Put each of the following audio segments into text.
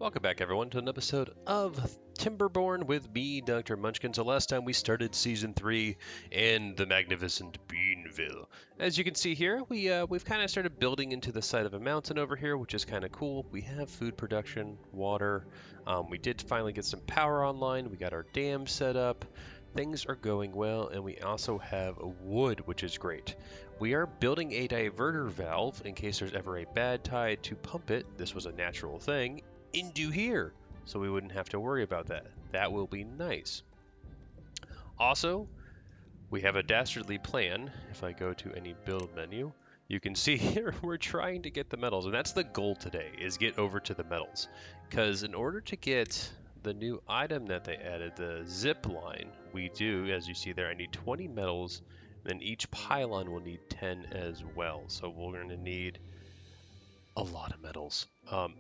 Welcome back, everyone, to an episode of Timberborn with me, Dr. Munchkin. So last time we started Season 3 in the magnificent Beanville. As you can see here, we've kind of started building into the side of a mountain over here, which is kind of cool. We have food production, water. We did finally get some power online. We got our dam set up. Things are going well, and we also have wood, which is great. We are building a diverter valve in case there's ever a bad tide to pump it. This was a natural thing into here, so we wouldn't have to worry about that. That will be nice. Also, we have a dastardly plan. If I go to any build menu, you can see here we're trying to get the metals, and that's the goal today, is get over to the metals. Because in order to get the new item that they added, the zipline, we do, as you see there, I need 20 metals, and each pylon will need 10 as well. So we're going to need a lot of metals.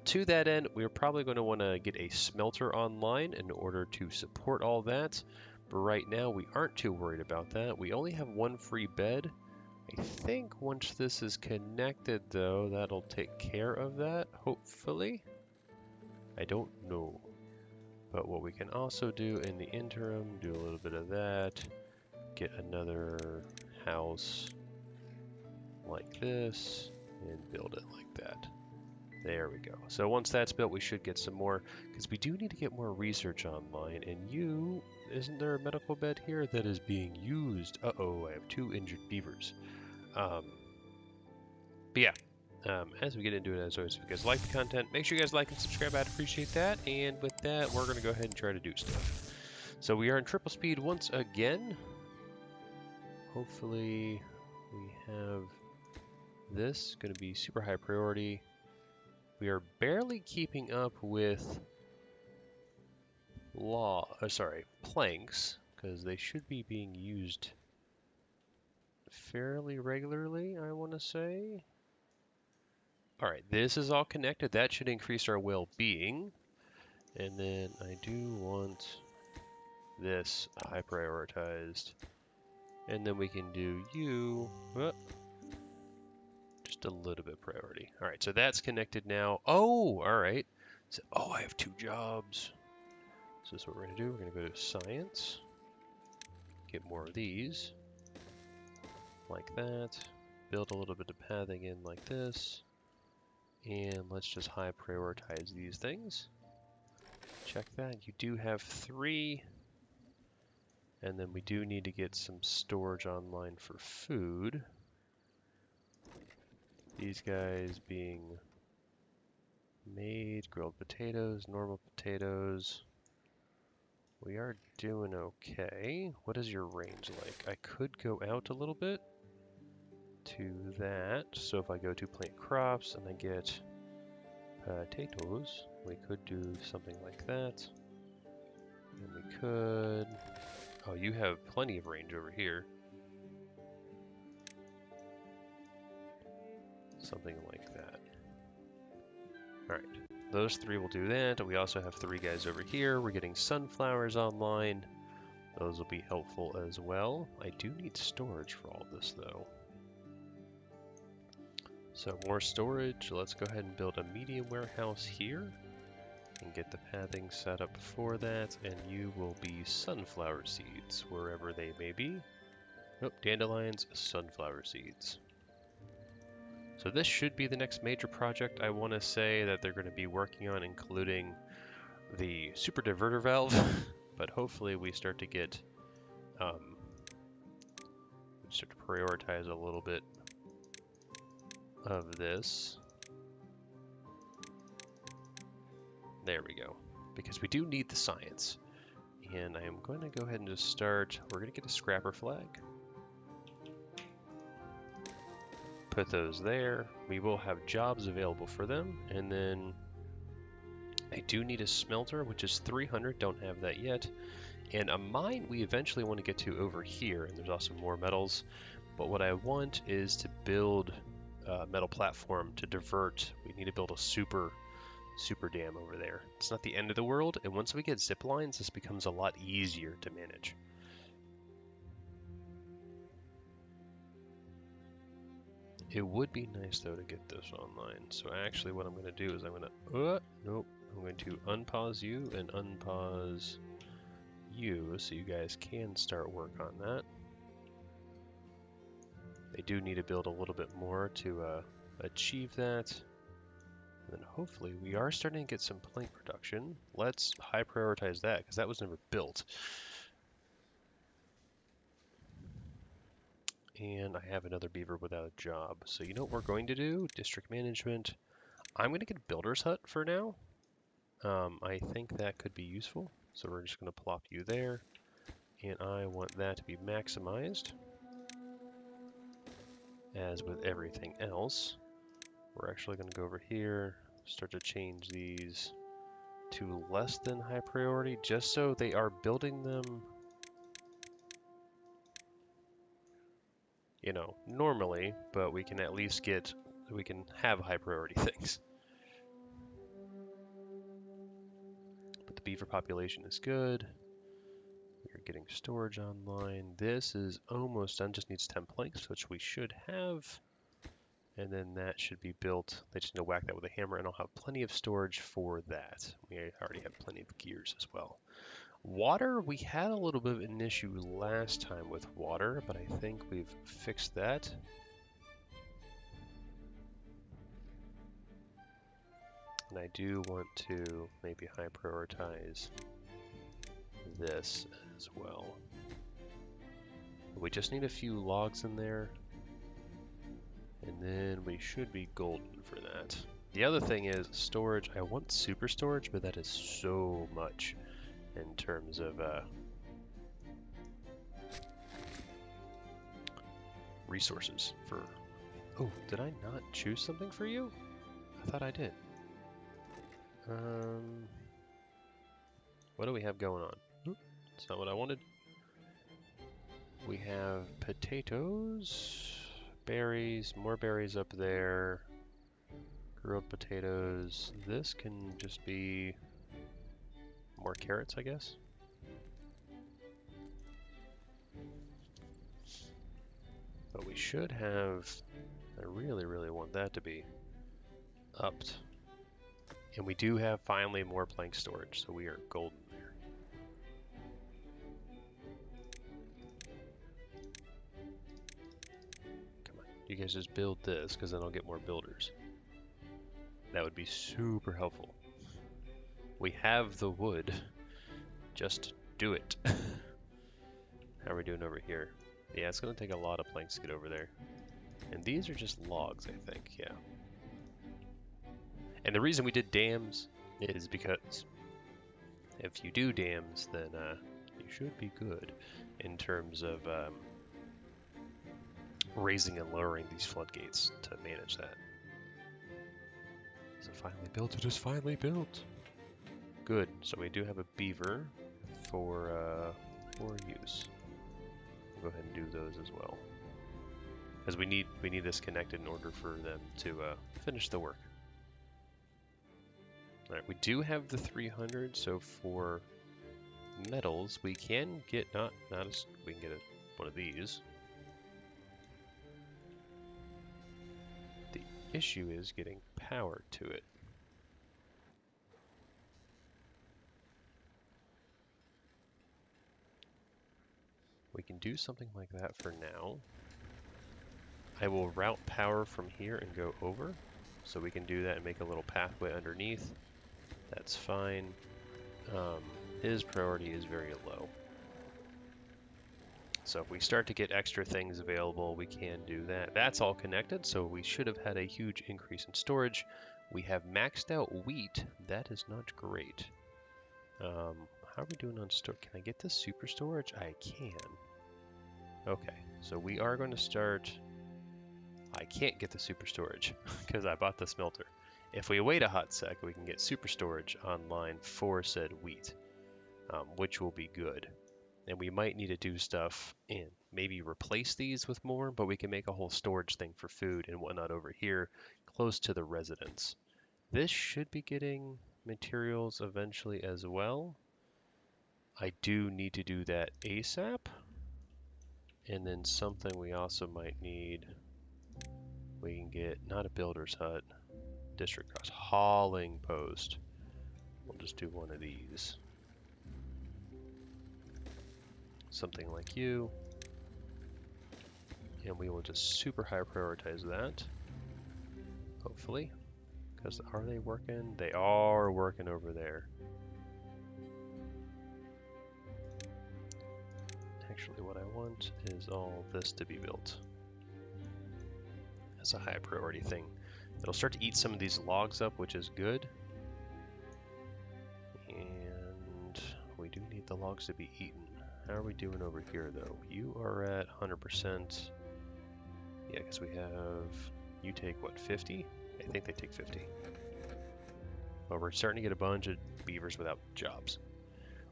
To that end, we're probably going to want to get a smelter online in order to support all that. But right now, we aren't too worried about that. We only have one free bed. I think once this is connected, though, that'll take care of that, hopefully. I don't know. But what we can also do in the interim, do a little bit of that. Get another house like this and build it like that. There we go. So once that's built, we should get some more, because we do need to get more research online. And isn't there a medical bed here that is being used? Uh-oh, I have 2 injured beavers. But yeah, as we get into it, as always, if you guys like the content, make sure you guys like and subscribe. I'd appreciate that. And with that, we're going to go ahead and try to do stuff. So we are in triple speed once again. Hopefully we have this. Going to be super high priority. We are barely keeping up with planks, because they should be being used fairly regularly, I want to say. All right, this is all connected. That should increase our well-being. And then I do want this high prioritized. And then we can do you. Just a little bit priority. All right, so that's connected now. Oh, all right. So, I have 2 jobs. So this is what we're going to do. We're going to go to science. Get more of these. Like that. Build a little bit of pathing in like this. And let's just high prioritize these things. Check that. You do have 3. And then we do need to get some storage online for food. These guys being made, grilled potatoes, normal potatoes. We are doing okay. What is your range like? I could go out a little bit to that. So if I go to plant crops and I get potatoes, we could do something like that. And we could... Oh, you have plenty of range over here. Something like that. Alright, those 3 will do that. We also have 3 guys over here. We're getting sunflowers online. Those will be helpful as well. I do need storage for all this, though. So more storage. Let's go ahead and build a medium warehouse here and get the pathing set up for that. And you will be sunflower seeds, wherever they may be. Nope, dandelions, sunflower seeds. So this should be the next major project I want to say that they're going to be working on, including the super diverter valve. But hopefully we start to get, start to prioritize a little bit of this. There we go. Because we do need the science. And I am going to go ahead and just start. We're going to get a scrapper flag. Put those there. We will have jobs available for them. And then I do need a smelter, which is 300. Don't have that yet. And a mine we eventually want to get to over here. And there's also more metals. But what I want is to build a metal platform to divert. We need to build a super dam over there. It's not the end of the world. And once we get ziplines, this becomes a lot easier to manage. It would be nice, though, to get this online. So actually what I'm going to do is I'm going to... nope. I'm going to unpause you and unpause you so you guys can start work on that. They do need to build a little bit more to achieve that. And then hopefully we are starting to get some plank production. Let's high prioritize that because that was never built. And I have another beaver without a job. So you know what we're going to do? District management. I'm going to get a builder's hut for now. I think that could be useful. So we're just going to plop you there. And I want that to be maximized. As with everything else, we're actually going to go over here, start to change these to less than high priority, just so they are building them, you know, normally, but we can at least we can have high priority things. But the beaver population is good. We're getting storage online. This is almost done, just needs 10 planks, which we should have. And then that should be built. They just need to whack that with a hammer, and I'll have plenty of storage for that. We already have plenty of gears as well. Water, we had a little bit of an issue last time with water, but I think we've fixed that. And I do want to maybe high prioritize this as well. We just need a few logs in there, and then we should be golden for that. The other thing is storage. I want super storage, but that is so much in terms of resources for... Oh, did I not choose something for you? I thought I did. What do we have going on? That's not what I wanted. We have potatoes, berries, more berries up there, grilled potatoes. This can just be more carrots, I guess. But we should have, I really, really want that to be upped. And we do have finally more plank storage, so we are golden there. Come on, you guys just build this, because then I'll get more builders. That would be super helpful. We have the wood. Just do it. How are we doing over here? Yeah, it's going to take a lot of planks to get over there. And these are just logs, I think, yeah. And the reason we did dams is because if you do dams, then you should be good in terms of raising and lowering these floodgates to manage that. So finally built, it is finally built. Good, so we do have a beaver for use. We'll go ahead and do those as well. Because we need this connected in order for them to finish the work. Alright, we do have the 300, so for metals, we can get, we can get one of these. The issue is getting power to it. We can do something like that for now. I will route power from here and go over, so we can do that and make a little pathway underneath. That's fine. His priority is very low. So if we start to get extra things available, we can do that. That's all connected, so we should have had a huge increase in storage. We have maxed out wheat. That is not great. How are we doing on storage? Can I get the super storage? I can. Okay, so we are going to start... I can't get the super storage because I bought the smelter. If we wait a hot sec, we can get super storage online for said wheat, which will be good. And we might need to do stuff and maybe replace these with more, but we can make a whole storage thing for food and whatnot over here close to the residence. This should be getting materials eventually as well. I do need to do that ASAP. And then something we also might need, we can get, not a builder's hut, district cross, hauling post. We'll just do one of these. Something like you. And we will just super high prioritize that. Hopefully. Because are they working? They are working over there. Actually, what I want is all this to be built. That's a high priority thing. It'll start to eat some of these logs up, which is good. And we do need the logs to be eaten. How are we doing over here, though? You are at 100%. Yeah, because we have... You take, what, 50? I think they take 50. Well, we're starting to get a bunch of beavers without jobs.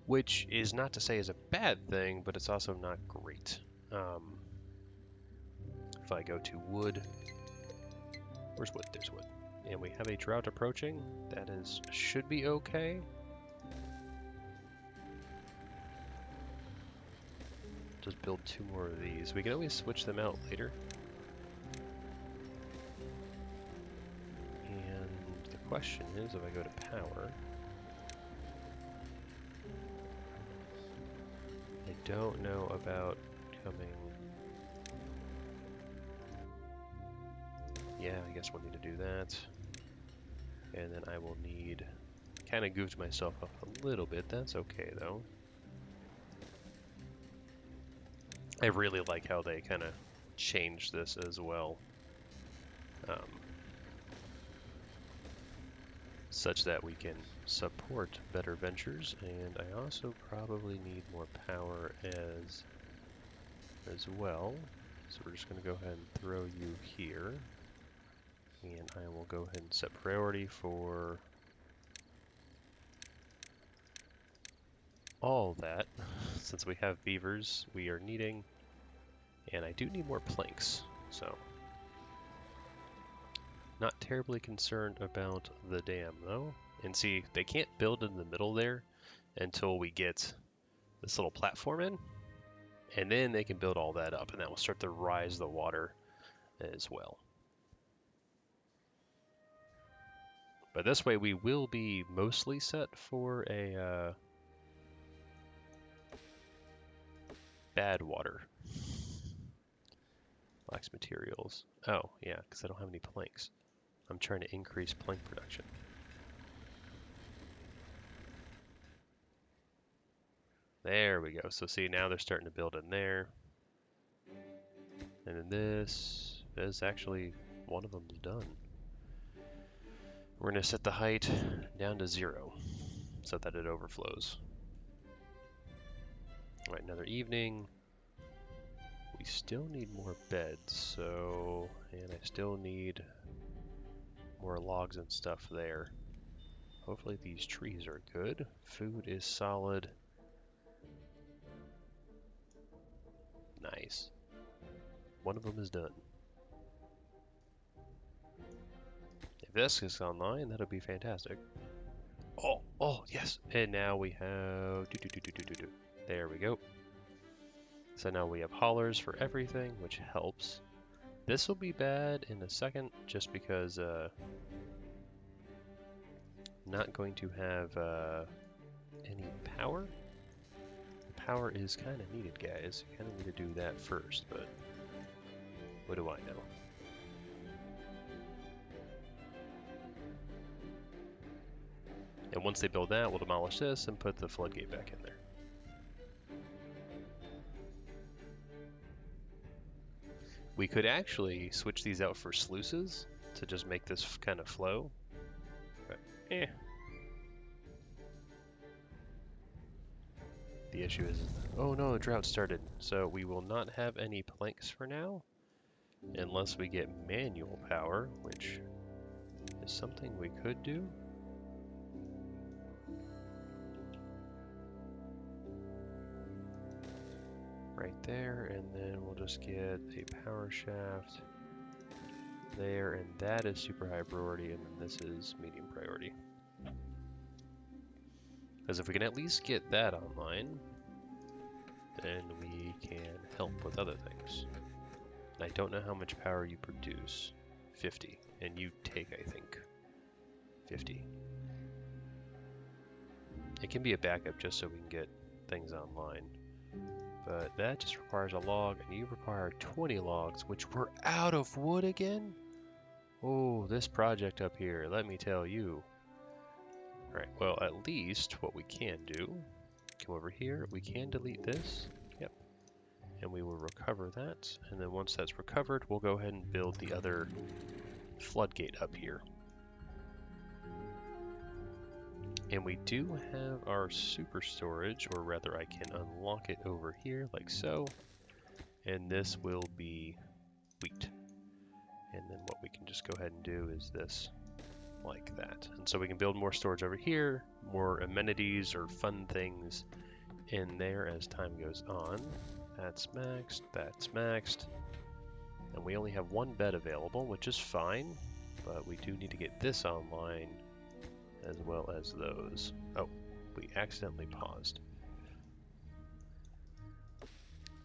Which is not to say is a bad thing, but it's also not great. If I go to wood... Where's wood? There's wood. And we have a drought approaching. That is should be okay. Just build 2 more of these. We can always switch them out later. And the question is, if I go to power... I don't know about coming... Yeah, I guess we'll need to do that. And then I will need... Kind of goofed myself up a little bit. That's okay, though. I really like how they kind of changed this as well. Such that we can support better ventures, and I also probably need more power as well. So we're just going to go ahead and throw you here. And I will go ahead and set priority for all that. Since we have beavers, we are needing, and I do need more planks, so not terribly concerned about the dam though. And see, they can't build in the middle there until we get this little platform in, and then they can build all that up, and that will start to rise the water as well. But this way we will be mostly set for a bad water. Lacks materials. Oh, yeah, because I don't have any planks. I'm trying to increase plank production. There we go. So see, now they're starting to build in there. And then this is actually, one of them's done. We're going to set the height down to 0 so that it overflows. All right, another evening. We still need more beds, so, and I still need more logs and stuff there. Hopefully these trees are good. Food is solid. Nice. One of them is done. If this is online, that'll be fantastic. Oh, yes. And now we have... There we go. So now we have haulers for everything, which helps. This will be bad in a second, just because not going to have any power. Power is kind of needed, guys. You kind of need to do that first, but what do I know? And once they build that, we'll demolish this and put the floodgate back in there. We could actually switch these out for sluices to just make this kind of flow. But, The issue is, oh no, the drought started. So we will not have any planks for now, unless we get manual power, which is something we could do. Right there, and then we'll just get a power shaft there, and that is super high priority, and then this is medium priority. Because if we can at least get that online, then we can help with other things. And I don't know how much power you produce. 50. And you take, I think, 50. It can be a backup just so we can get things online. But that just requires a log, and you require 20 logs, which we're out of wood again? Oh, this project up here, let me tell you. Alright, well, at least what we can do, come over here, we can delete this. Yep. And we will recover that. And then once that's recovered, we'll go ahead and build the other floodgate up here. And we do have our super storage, or rather I can unlock it over here like so. And this will be wheat. And then what we can just go ahead and do is this, like that. And so we can build more storage over here, more amenities or fun things in there as time goes on. That's maxed, that's maxed. And we only have one bed available, which is fine, but we do need to get this online as well as those. Oh, we accidentally paused.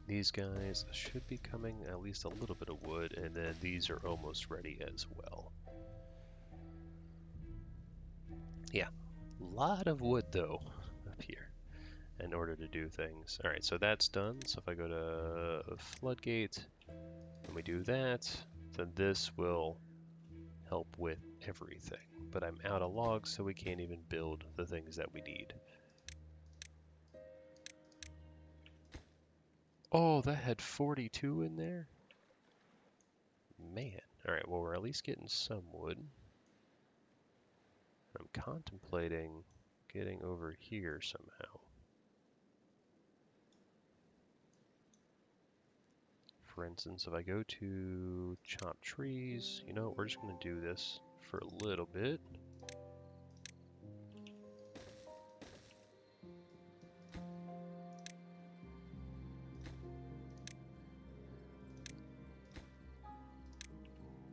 These guys should be coming at least a little bit of wood, and then these are almost ready as well. Yeah, a lot of wood though up here in order to do things. All right, so that's done. So if I go to floodgate and we do that, then this will help with everything. But I'm out of logs, so we can't even build the things that we need. Oh, that had 42 in there? Man. Alright, well, we're at least getting some wood. I'm contemplating getting over here somehow. For instance, if I go to chop trees, you know, we're just going to do this for a little bit.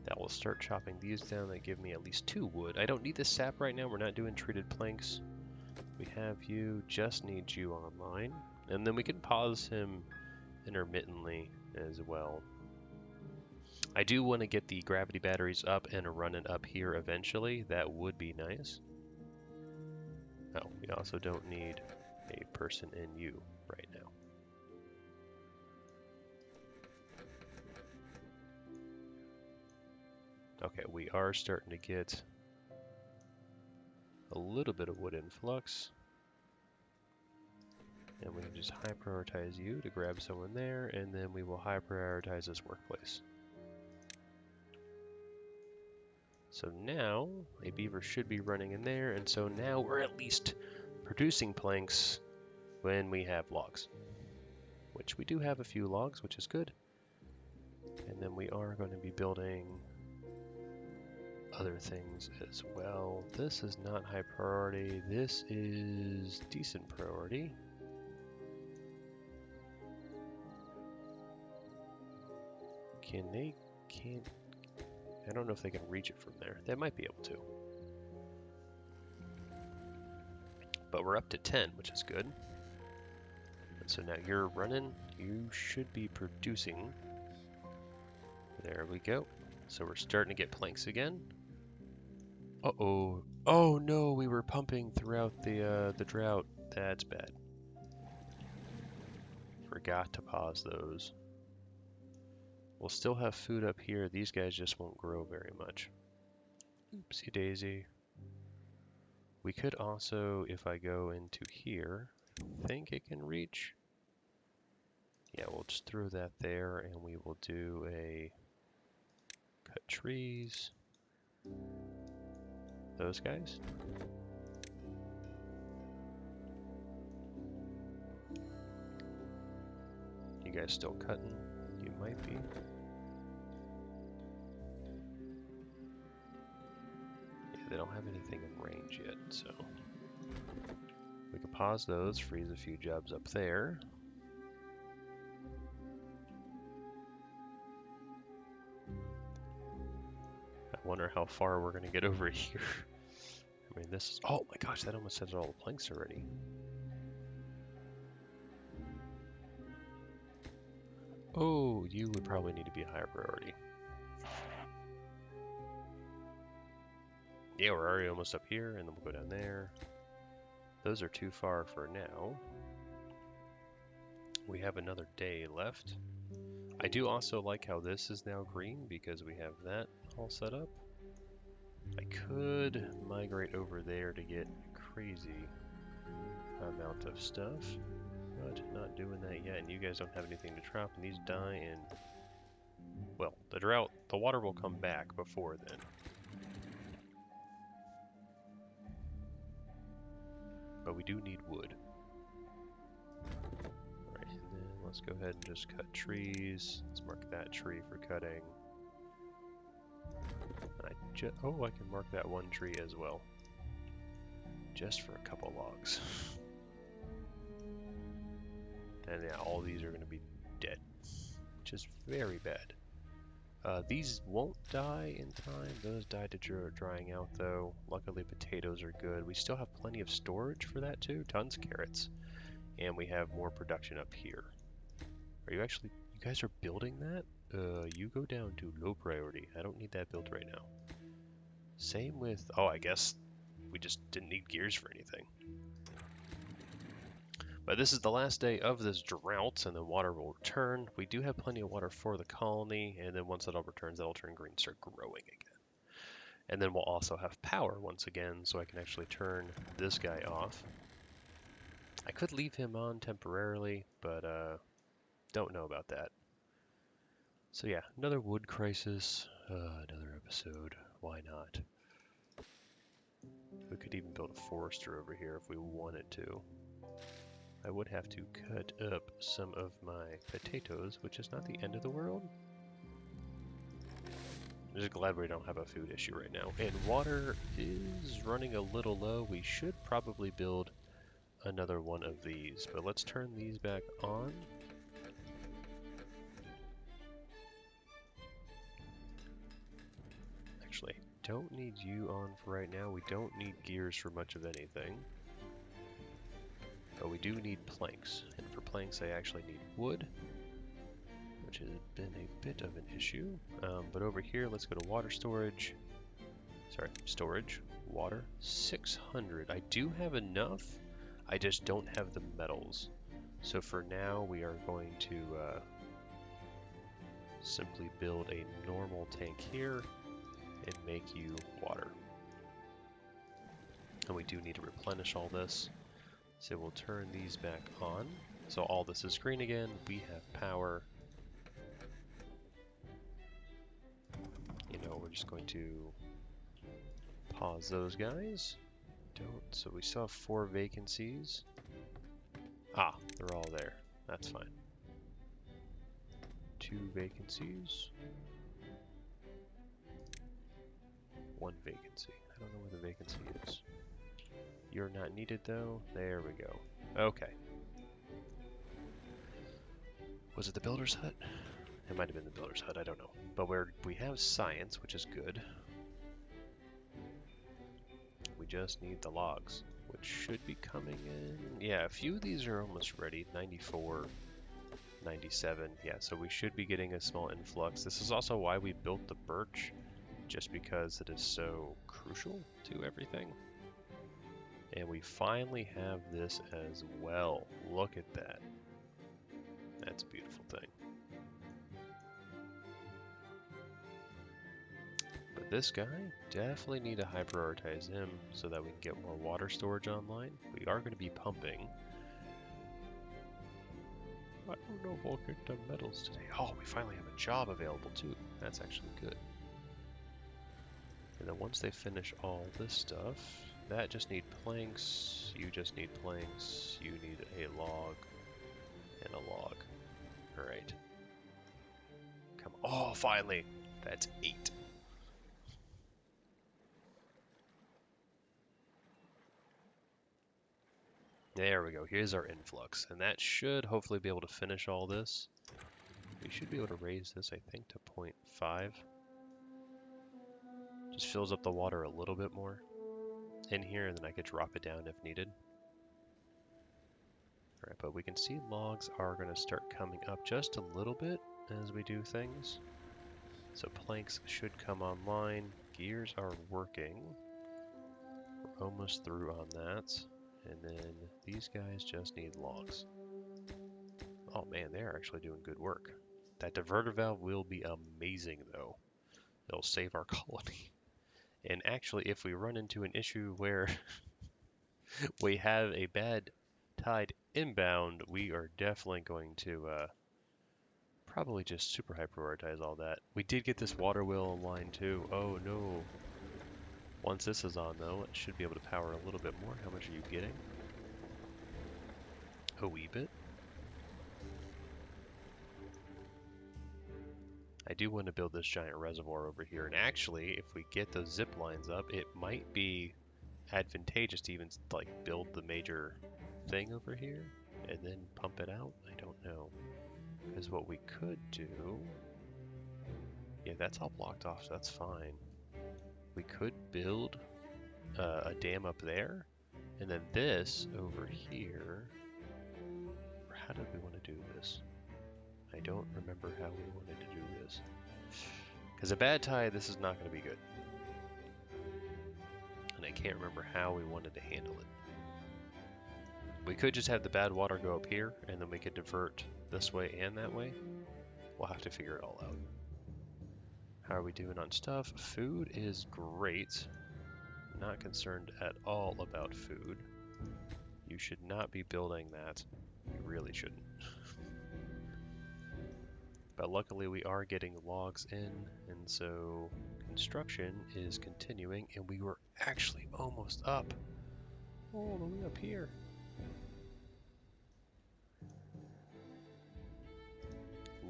That will start chopping these down. That give me at least 2 wood. I don't need the sap right now. We're not doing treated planks. We have you, just need you online. And then we can pause him intermittently as well. I do want to get the gravity batteries up and running up here eventually. That would be nice. Oh, we also don't need a person in you right now. Okay, we are starting to get a little bit of wood influx. And we can just high prioritize you to grab someone there, and then we will high prioritize this workplace. So now a beaver should be running in there, and so now we're at least producing planks when we have logs. Which we do have a few logs, which is good. And then we are going to be building other things as well. This is not high priority. This is decent priority. Can't, I don't know if they can reach it from there. They might be able to. But we're up to 10, which is good. And so now you're running. You should be producing. There we go. So we're starting to get planks again. Uh-oh. Oh no, we were pumping throughout the drought. That's bad. Forgot to pause those. We'll still have food up here. These guys just won't grow very much. Oopsie daisy. We could also, if I go into here, think it can reach. Yeah, we'll just throw that there and we will do a cut trees. Those guys. You guys still cutting? You might be. Yeah, they don't have anything in range yet, so we can pause those, freeze a few jobs up there. I wonder how far we're gonna get over here. I mean, this is, oh my gosh, that almost says all the planks already. Oh, you would probably need to be a higher priority. Yeah, we're already almost up here, and then we'll go down there. Those are too far for now. We have another day left. I do also like how this is now green because we have that all set up. I could migrate over there to get a crazy amount of stuff, but not doing that yet, and you guys don't have anything to trap, and these die in... Well, the water will come back before then. But we do need wood. Alright, and then let's go ahead and just cut trees. Let's mark that tree for cutting. Oh, I can mark that one tree as well. Just for a couple logs. And yeah, all these are going to be dead, which is very bad. These won't die in time. Those died to drying out though. Luckily potatoes are good. We still have plenty of storage for that too. Tons of carrots. And we have more production up here. Are you actually... You guys are building that? You go down to low priority. I don't need that built right now. Same with... Oh, I guess we just didn't need gears for anything. But this is the last day of this drought, and then water will return. We do have plenty of water for the colony, and then once that all returns, that'll turn green and start growing again. And then we'll also have power once again, so I can actually turn this guy off. I could leave him on temporarily, but don't know about that. So yeah, another wood crisis, another episode. Why not? We could even build a forester over here if we wanted to. I would have to cut up some of my potatoes, which is not the end of the world. I'm just glad we don't have a food issue right now. And water is running a little low. We should probably build another one of these, but let's turn these back on. Actually, don't need you on for right now. We don't need gears for much of anything. But we do need planks, and for planks I actually need wood, which has been a bit of an issue. But over here, let's go to water storage. Sorry, storage, water, 600. I do have enough, I just don't have the metals. So for now, we are going to simply build a normal tank here and make you water. And we do need to replenish all this. So we'll turn these back on. So all this is green again. We have power. You know, we're just going to pause those guys. So we still have 4 vacancies. Ah, they're all there. That's fine. 2 vacancies. 1 vacancy. I don't know where the vacancy is. You're not needed though. There we go. Okay. Was it the builder's hut? It might have been the builder's hut, I don't know. But we have science, which is good. We just need the logs, which should be coming in. Yeah, a few of these are almost ready. 94, 97. Yeah, so we should be getting a small influx. This is also why we built the birch, just because it is so crucial to everything. And we finally have this as well. Look at that. That's a beautiful thing. But this guy, definitely need to high prioritize him so that we can get more water storage online. We are going to be pumping. I don't know if we'll get the metals today. Oh, we finally have a job available too. That's actually good. And then once they finish all this stuff, that just need planks, you just need planks, you need a log, and a log. Alright. Come on. Oh, finally! That's 8. There we go. Here's our influx. And that should hopefully be able to finish all this. We should be able to raise this, I think, to 0.5. Just fills up the water a little bit more in here, and then I could drop it down if needed. Alright, but we can see logs are going to start coming up just a little bit as we do things. So planks should come online. Gears are working. We're almost through on that. And then these guys just need logs. Oh man, they're actually doing good work. That diverter valve will be amazing though. It'll save our colony. And actually, if we run into an issue where we have a bad tide inbound, we are definitely going to probably just super high prioritize all that. We did get this water wheel online too. Oh no. Once this is on though, it should be able to power a little bit more. How much are you getting? A wee bit. I do want to build this giant reservoir over here, and actually, if we get those zip lines up, it might be advantageous to even like build the major thing over here and then pump it out. I don't know, because what we could do, yeah, that's all blocked off, so that's fine. We could build a dam up there, and then this over here. How did we want to do this? I don't remember how we wanted to do this. Because a bad tide, this is not going to be good. And I can't remember how we wanted to handle it. We could just have the bad water go up here, and then we could divert this way and that way. We'll have to figure it all out. How are we doing on stuff? Food is great. Not concerned at all about food. You should not be building that. You really shouldn't. But luckily we are getting logs in, and so construction is continuing, and we were actually almost up. All the way up here.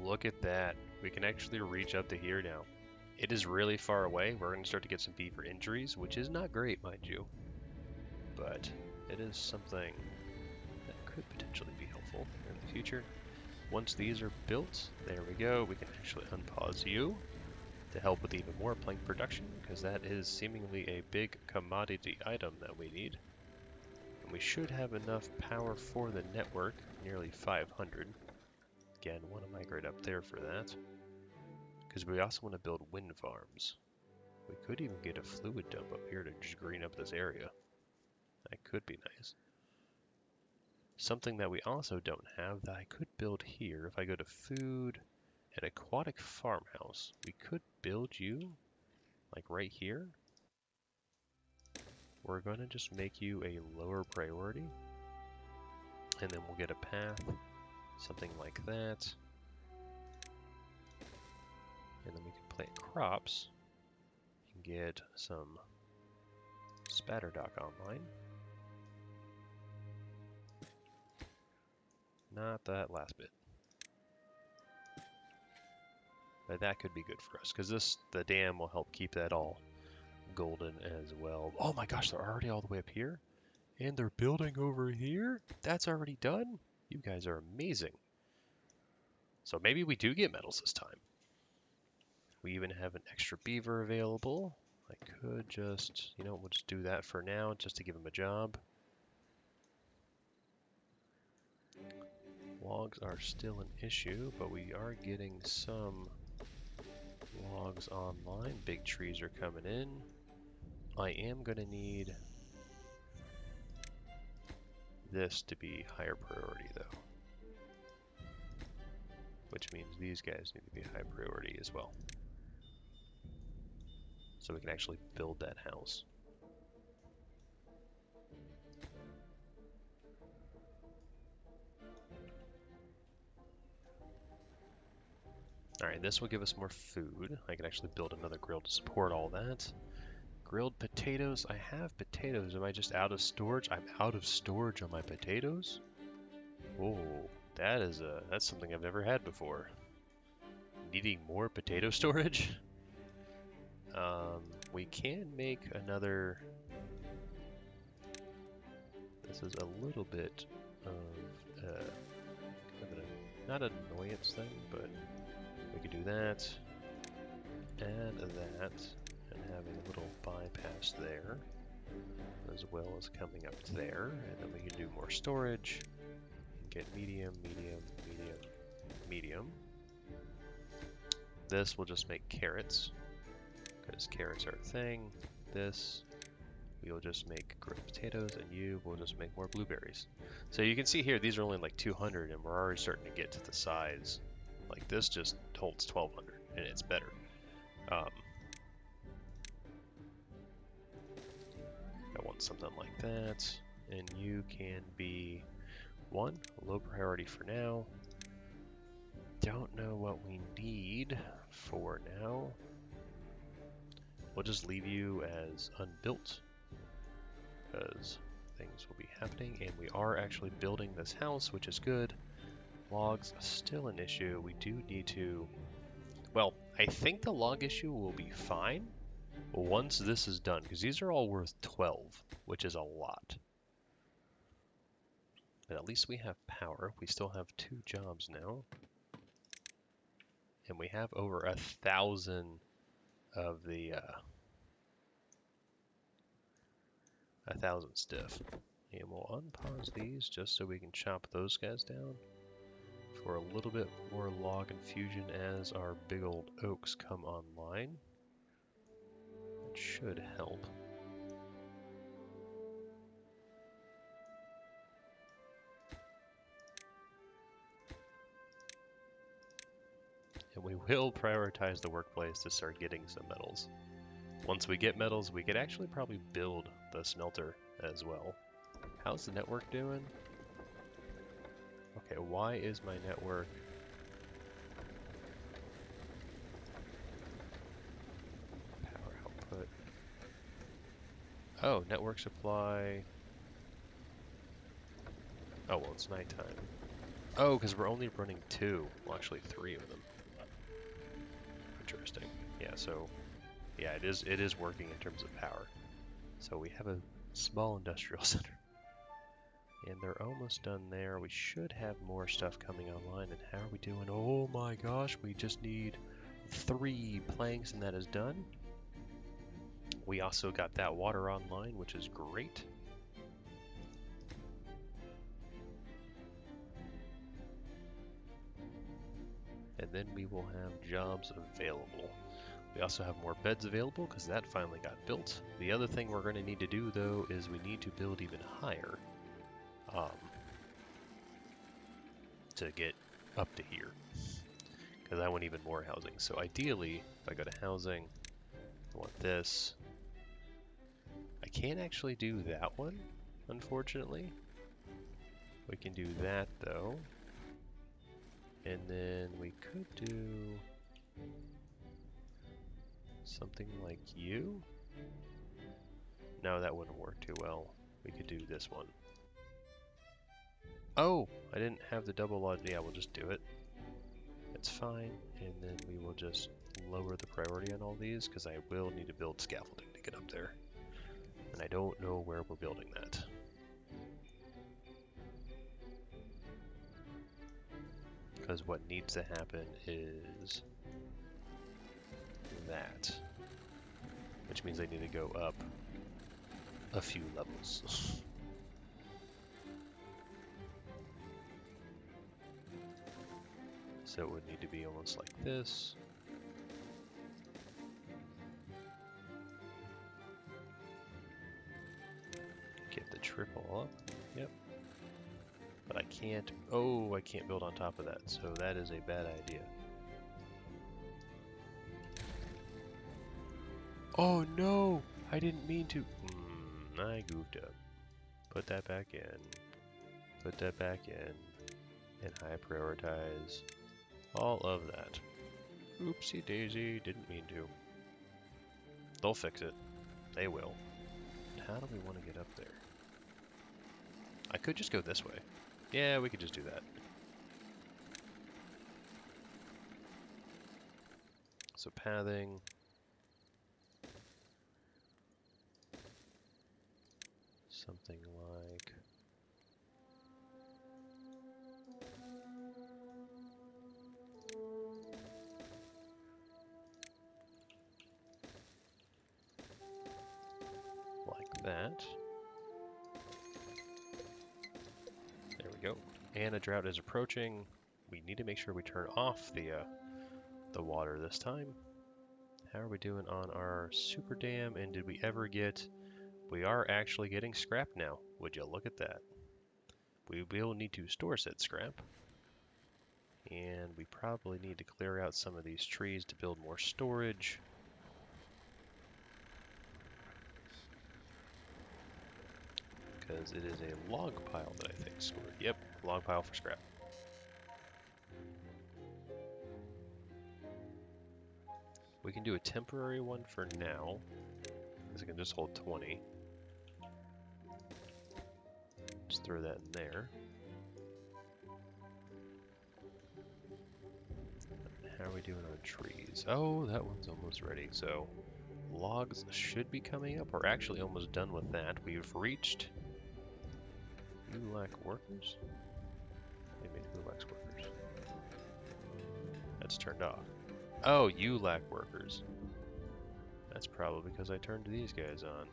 Look at that. We can actually reach up to here now. It is really far away. We're going to start to get some beaver injuries, which is not great, mind you. But it is something that could potentially be helpful in the future. Once these are built, there we go. We can actually unpause you to help with even more plank production, because that is seemingly a big commodity item that we need. And we should have enough power for the network, nearly 500. Again, want to migrate up there for that, because we also want to build wind farms. We could even get a fluid dump up here to just green up this area. That could be nice. Something that we also don't have that I could build here, if I go to food and aquatic farmhouse, we could build you like right here. We're going to just make you a lower priority, and then we'll get a path, something like that. And then we can plant crops and get some spatter dock online. Not that last bit. But that could be good for us, because the dam will help keep that all golden as well. Oh my gosh, they're already all the way up here? And they're building over here? That's already done? You guys are amazing. So maybe we do get metals this time. We even have an extra beaver available. I could just, we'll just do that for now, just to give him a job. Logs are still an issue, but we are getting some logs online. Big trees are coming in. I am going to need this to be higher priority though, which means these guys need to be high priority as well, so we can actually build that house. Alright, this will give us more food. I can actually build another grill to support all that. Grilled potatoes. I have potatoes. Am I just out of storage? I'm out of storage on my potatoes? Oh, that's something I've never had before. Needing more potato storage? We can make another... This is a little bit of not an annoyance thing, but we could do that, and that, and having a little bypass there, as well as coming up there, and then we can do more storage, and get medium, medium, medium, medium. This will just make carrots, because carrots are a thing. This, we'll just make grilled potatoes, and you will just make more blueberries. So you can see here, these are only like 200, and we're already starting to get to the size. Like this just holds 1200, and it's better. I want something like that, and you can be 1, low priority for now. Don't know what we need for now. We'll just leave you as unbuilt, because things will be happening, and we are actually building this house, which is good. Logs still an issue. We do need to, well, I think the log issue will be fine once this is done, because these are all worth 12, which is a lot. But at least we have power. We still have 2 jobs now, and we have over 1,000 of the 1,000 stiff. And we'll unpause these just so we can chop those guys down for a little bit more log infusion as our big old oaks come online. It should help. And we will prioritize the workplace to start getting some metals. Once we get metals, we could actually probably build the smelter as well. How's the network doing? Okay, why is my network... Power output. Oh, network supply... Oh, well, it's nighttime. Oh, because we're only running 2. Well, actually 3 of them. Interesting. Yeah, so... Yeah, it is working in terms of power. So we have a small industrial center. And they're almost done there. We should have more stuff coming online. And how are we doing? Oh my gosh, we just need 3 planks and that is done. We also got that water online, which is great. And then we will have jobs available. We also have more beds available because that finally got built. The other thing we're going to need to do though is we need to build even higher to get up to here, because I want even more housing. So ideally, if I go to housing, I want this. I can't actually do that one, unfortunately. We can do that though. And then we could do something like you. No, that wouldn't work too well. We could do this one. Oh, I didn't have the double lodge. Yeah, we'll just do it. It's fine. And then we will just lower the priority on all these, because I will need to build scaffolding to get up there. And I don't know where we're building that. Because what needs to happen is that. Which means I need to go up a few levels. So it would need to be almost like this. Get the triple up. Yep. But I can't. Oh, I can't build on top of that. So that is a bad idea. Oh no! I didn't mean to. I goofed up. Put that back in. Put that back in. And high prioritize all of that. Oopsie daisy, didn't mean to. They'll fix it. They will. How do we want to get up there? I could just go this way. Yeah, we could just do that. So pathing. Something like... that. There we go. And a drought is approaching. We need to make sure we turn off the water this time. How are we doing on our super dam? And did we ever get We are actually getting scrap now. Would you look at that? We will need to store said scrap. And we probably need to clear out some of these trees to build more storage. Because it is a log pile that I think stored. Yep, log pile for scrap. We can do a temporary one for now, because it can just hold 20. Just throw that in there. How are we doing on trees? Oh, that one's almost ready. So logs should be coming up. We're actually almost done with that. We've reached... You lack workers? Maybe who lacks workers? That's turned off. Oh, you lack workers. That's probably because I turned these guys on.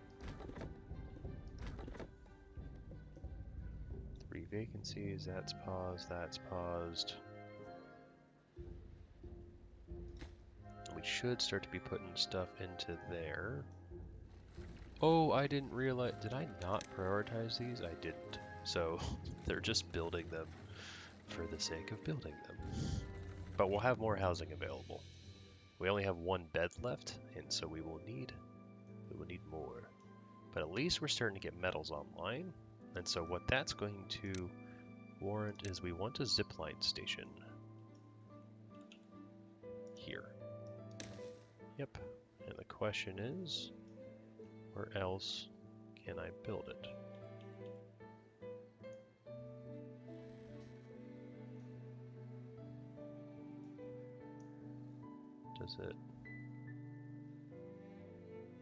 3 vacancies, that's paused, that's paused. We should start to be putting stuff into there. Oh, I didn't realize, did I not prioritize these? I didn't. So they're just building them for the sake of building them. But we'll have more housing available. We only have 1 bed left, and so we will need more. But at least we're starting to get metals online. And so what that's going to warrant is we want a zipline station. Here. Yep. And the question is, where else can I build it? Does it?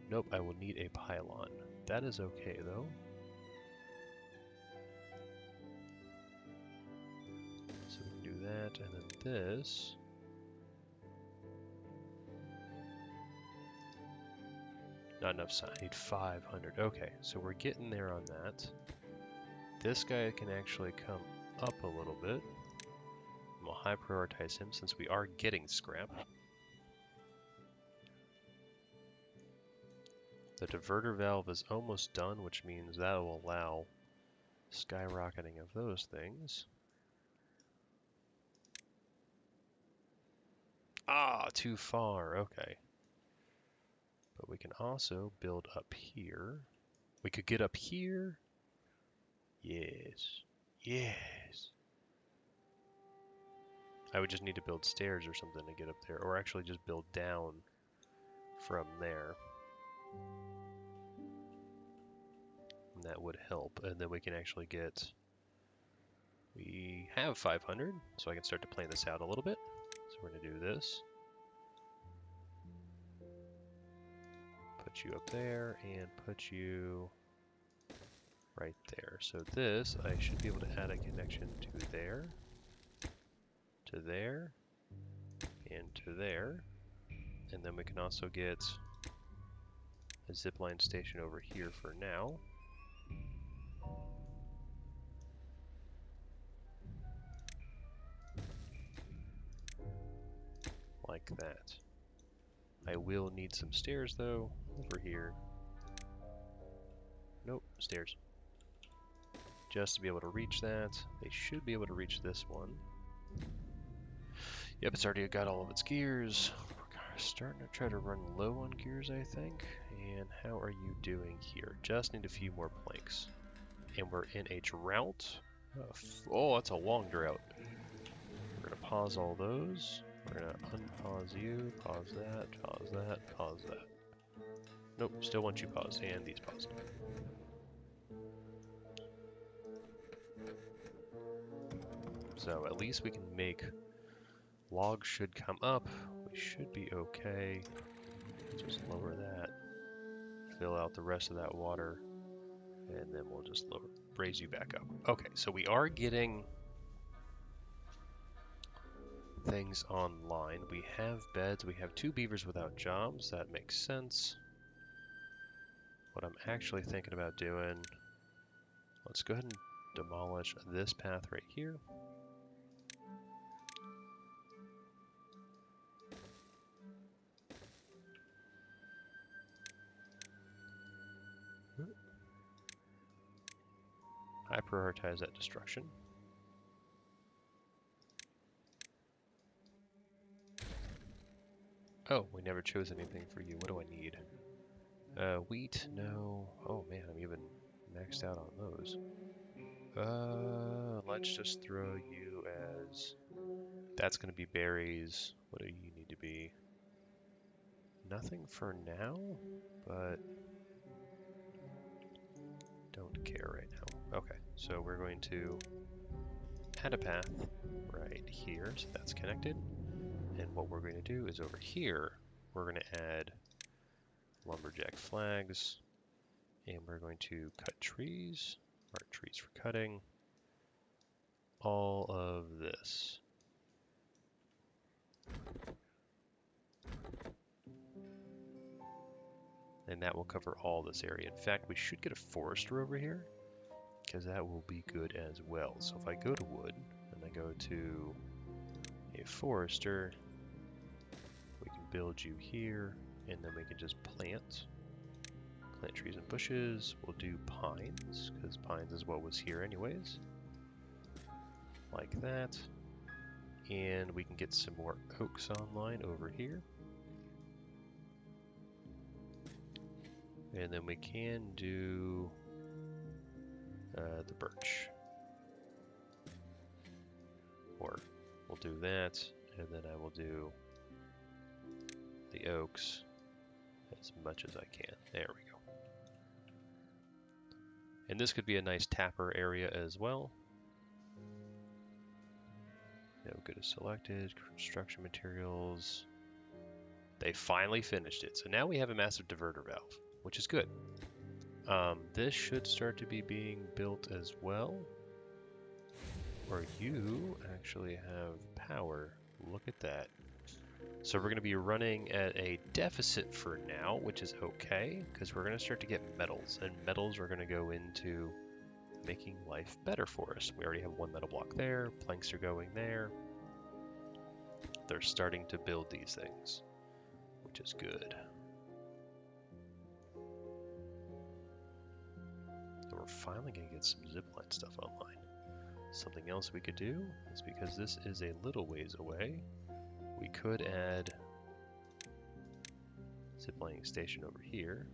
Nope, I will need a pylon. That is okay though. So we can do that, and then this. Not enough sign. I need 500. Okay, so we're getting there on that. This guy can actually come up a little bit. We'll high prioritize him since we are getting scrap. The diverter valve is almost done, which means that will allow skyrocketing of those things. Ah, too far. Okay. But we can also build up here. We could get up here. Yes. Yes. I would just need to build stairs or something to get up there, or actually just build down from there. And that would help, and then we can actually get... We have 500, so I can start to plan this out a little bit. So we're going to do this. Put you up there, and put you right there. So this, I should be able to add a connection to there, to there, and to there. And then we can also get a zipline station over here for now. Like that. I will need some stairs though, over here. Nope, stairs. Just to be able to reach that. They should be able to reach this one. Yep, it's already got all of its gears. We're starting to try to run low on gears, I think. And how are you doing here? Just need a few more planks. And we're in a drought. Oh, that's a long drought. We're going to pause all those. We're going to unpause you, pause that, pause that, pause that. Nope, still want you paused, and these paused. So at least we can make... Logs should come up. We should be okay. Just lower that. Fill out the rest of that water. And then we'll just raise you back up. Okay, so we are getting things online. We have beds. We have 2 beavers without jobs. That makes sense. What I'm actually thinking about doing... Let's go ahead and demolish this path right here. prioritize that destruction. Oh, we never chose anything for you. What do I need? Wheat? No. Oh man, I'm even maxed out on those. Let's just throw you as... That's going to be berries. What do you need to be? Nothing for now, but don't care right now. Okay, so we're going to add a path right here, so that's connected. And what we're going to do is over here, we're going to add lumberjack flags, and we're going to cut trees, mark trees for cutting, all of this. And that will cover all this area. In fact, we should get a forester over here, because that will be good as well. So if I go to wood, and I go to a forester, we can build you here, and then we can just plant trees and bushes. We'll do pines, because pines is what was here anyways. Like that. And we can get some more oaks online over here. And then we can do the birch. Or we'll do that, and then I will do the oaks as much as I can. There we go. And this could be a nice tapper area as well. No good is selected. Construction materials. They finally finished it. So now we have a massive diverter valve, which is good. This should start to be being built as well. Or you actually have power. Look at that. So we're going to be running at a deficit for now, which is okay, because we're going to start to get metals, and metals are going to go into making life better for us. We already have one metal block there, planks are going there. They're starting to build these things, which is good. And we're finally going to get some zipline stuff online. Something else we could do is, because this is a little ways away, we could add ziplining station over here.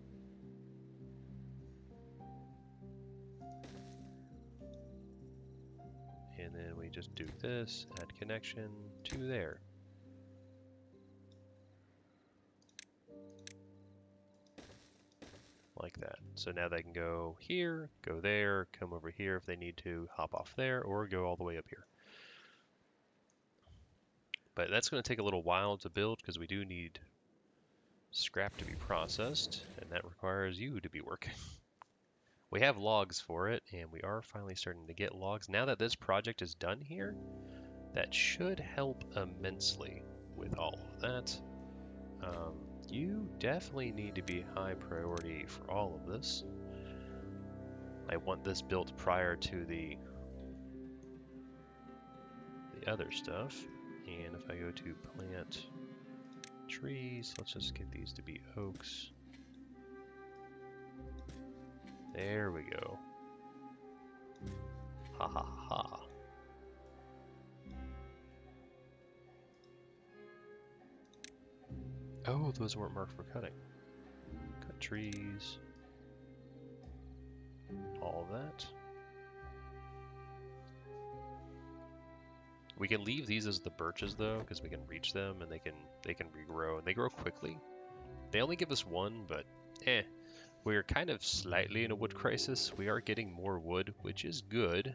And then we just do this, add connection to there. Like that. So now they can go here, go there, come over here if they need to, hop off there, or go all the way up here. But that's going to take a little while to build, because we do need scrap to be processed, and that requires you to be working. We have logs for it, and we are finally starting to get logs. Now that this project is done here, that should help immensely with all of that. You definitely need to be high priority for all of this. I want this built prior to the other stuff. And if I go to plant trees, let's just get these to be oaks. There we go. Ha ha ha. Oh, those weren't marked for cutting. Cut trees. All of that. We can leave these as the birches though, because we can reach them and they can regrow, and they grow quickly. They only give us one, but we're kind of slightly in a wood crisis. We are getting more wood, which is good.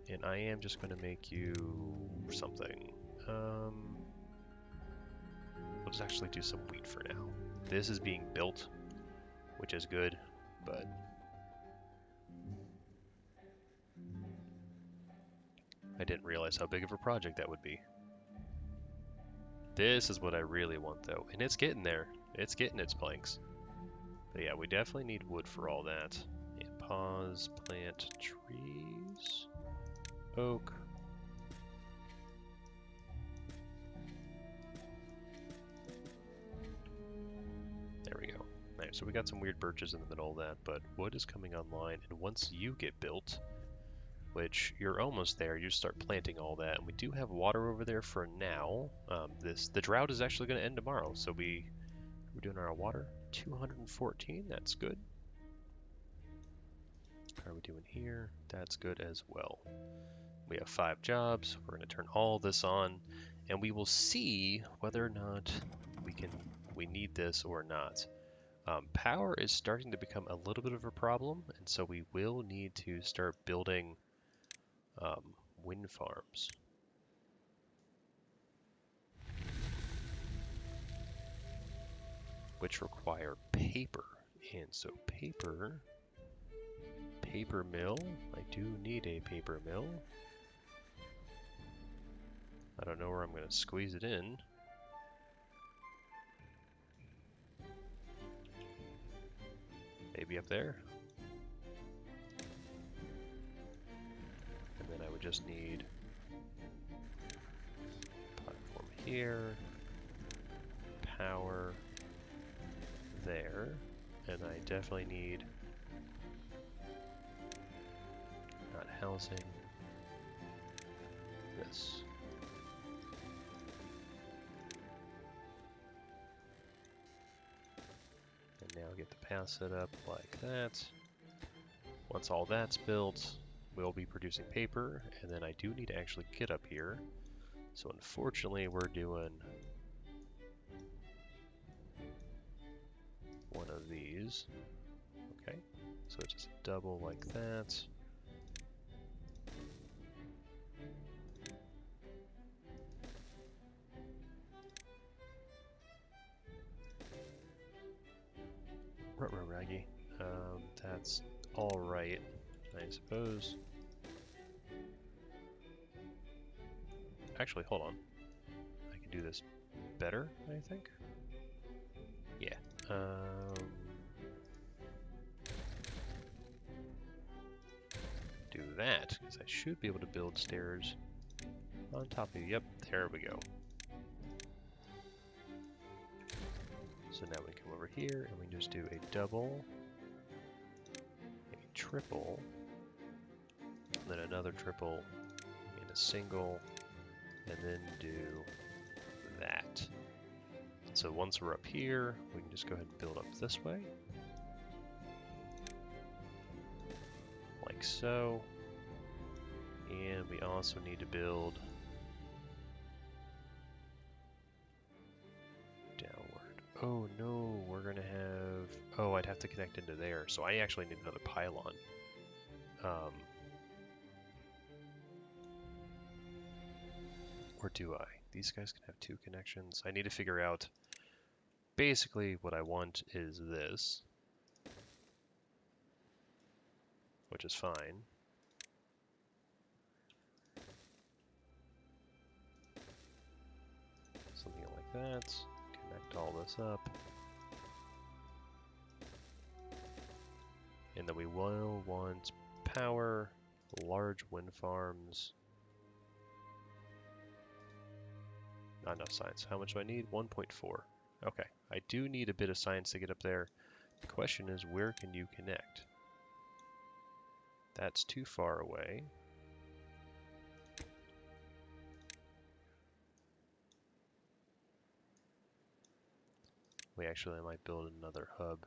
And I am just going to make you something. We'll just actually do some wheat for now. This is being built, which is good, but I didn't realize how big of a project that would be. This is what I really want though, and it's getting there. It's getting its planks. But yeah, we definitely need wood for all that. And pause, plant trees, oak. There we go. Alright, so we got some weird birches in the middle of that, but wood is coming online, and once you get built, which you're almost there. You just start planting all that, and we do have water over there for now. The drought is actually going to end tomorrow, so we're doing our water 214. That's good. How are we doing here? That's good as well. We have 5 jobs. We're going to turn all this on, and we will see whether or not we need this or not. Power is starting to become a little bit of a problem, and so we will need to start building wind farms. Which require paper. And so paper mill. I do need a paper mill. I don't know where I'm going to squeeze it in. Maybe up there. And then I would just need platform here, power there, and I definitely need not housing, this. And now get the path set up like that. Once all that's built, we'll be producing paper, and then I do need to actually get up here. So unfortunately, we're doing one of these. Okay, so it's just double like that. Raggy. That's all right, I suppose. Actually, hold on. I can do this better, I think. Yeah. Do that, because I should be able to build stairs on top of you. Yep, there we go. So now we come over here and we just do a double, a triple, and then another triple, and a single, and then do that. So once we're up here, we can just go ahead and build up this way. Like so. And we also need to build downward. Oh no, we're gonna have... Oh, I'd have to connect into there, so I actually need another pylon. Or do I? These guys can have 2 connections. I need to figure out... Basically, what I want is this. Which is fine. Something like that. Connect all this up. And then we will want power, large wind farms. Not enough science. How much do I need? 1.4. Okay. I do need a bit of science to get up there. The question is, where can you connect? That's too far away. We actually might build another hub.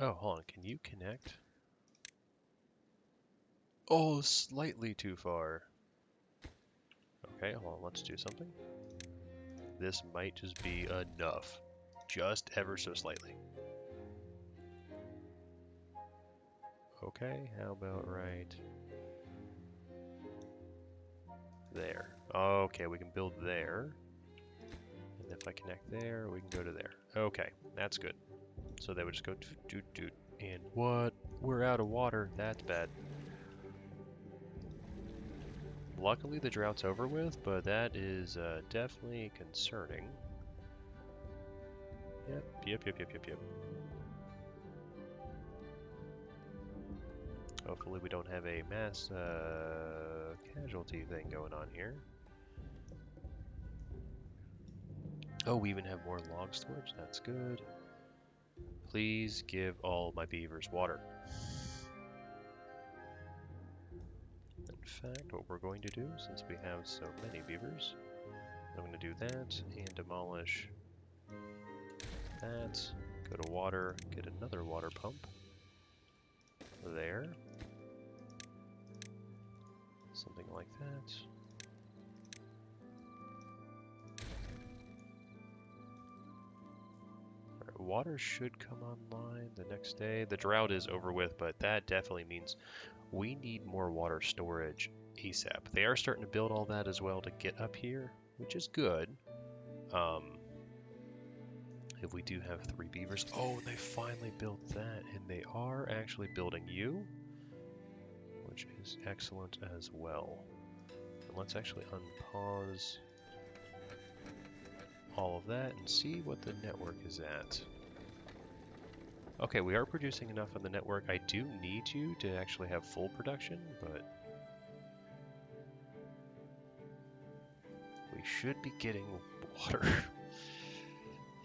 Oh, hold on. Can you connect? Oh, slightly too far. Okay, hold on. Let's do something. This might just be enough. Just ever so slightly. Okay, how about right there? Okay, we can build there. And if I connect there, we can go to there. Okay, that's good. So they would just go doot. And what? We're out of water. That's bad. Luckily the drought's over with, but that is definitely concerning. Yep. Hopefully we don't have a mass casualty thing going on here. Oh, we even have more log storage. That's good. Please give all my beavers water. fact, what we're going to do since we have so many beavers. I'm going to do that and demolish that. Go to water, get another water pump. There. Something like that. Alright, water should come online the next day. The drought is over with, but that definitely means we need more water storage ASAP. They are starting to build all that as well to get up here, which is good. If we do have 3 beavers. Oh, they finally built that, and they are actually building you, which is excellent as well. And let's actually unpause all of that and see what the network is at. Okay, we are producing enough on the network. I do need you to actually have full production, but we should be getting water.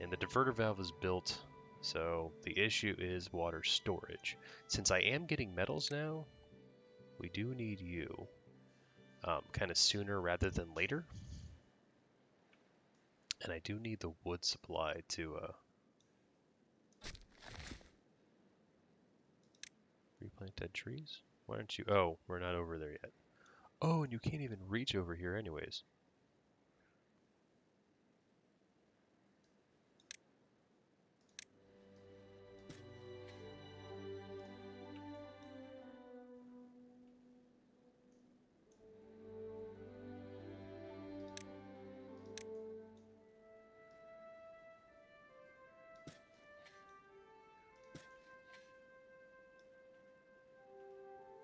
And the diverter valve is built, so the issue is water storage. Since I am getting metals now, we do need you kind of sooner rather than later. And I do need the wood supply to replant dead trees. Why aren't you? Oh, we're not over there yet. Oh, and you can't even reach over here anyways.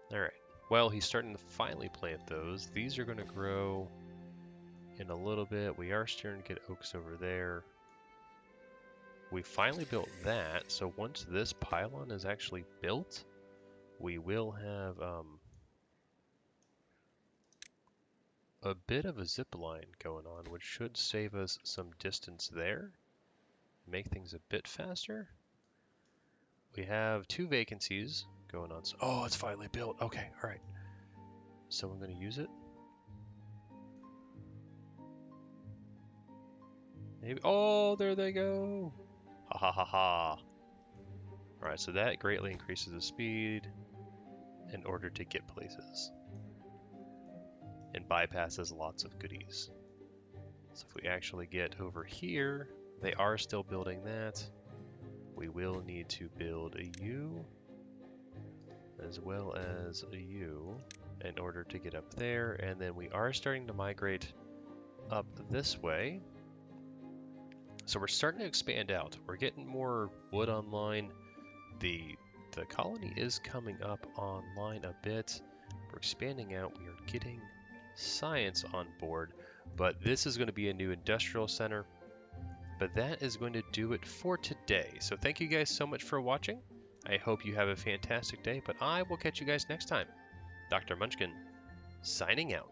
Alright, well, he's starting to finally plant those. These are going to grow in a little bit. We are starting to get oaks over there. We finally built that, so once this pylon is actually built, we will have a bit of a zip line going on, which should save us some distance there, make things a bit faster. We have 2 vacancies going on. So, oh, it's finally built. Okay, all right. So I'm going to use it. Maybe. Oh, there they go. Ha ha ha ha. All right, so that greatly increases the speed in order to get places and bypasses lots of goodies. So if we actually get over here, they are still building that. We will need to build a U as well as a U in order to get up there, and then we are starting to migrate up this way. So we're starting to expand out. We're getting more wood online. The colony is coming up online a bit. We're expanding out. We are getting science on board, but this is going to be a new industrial center. But that is going to do it for today. So thank you guys so much for watching. I hope you have a fantastic day, but I will catch you guys next time. Dr. Munchkin, signing out.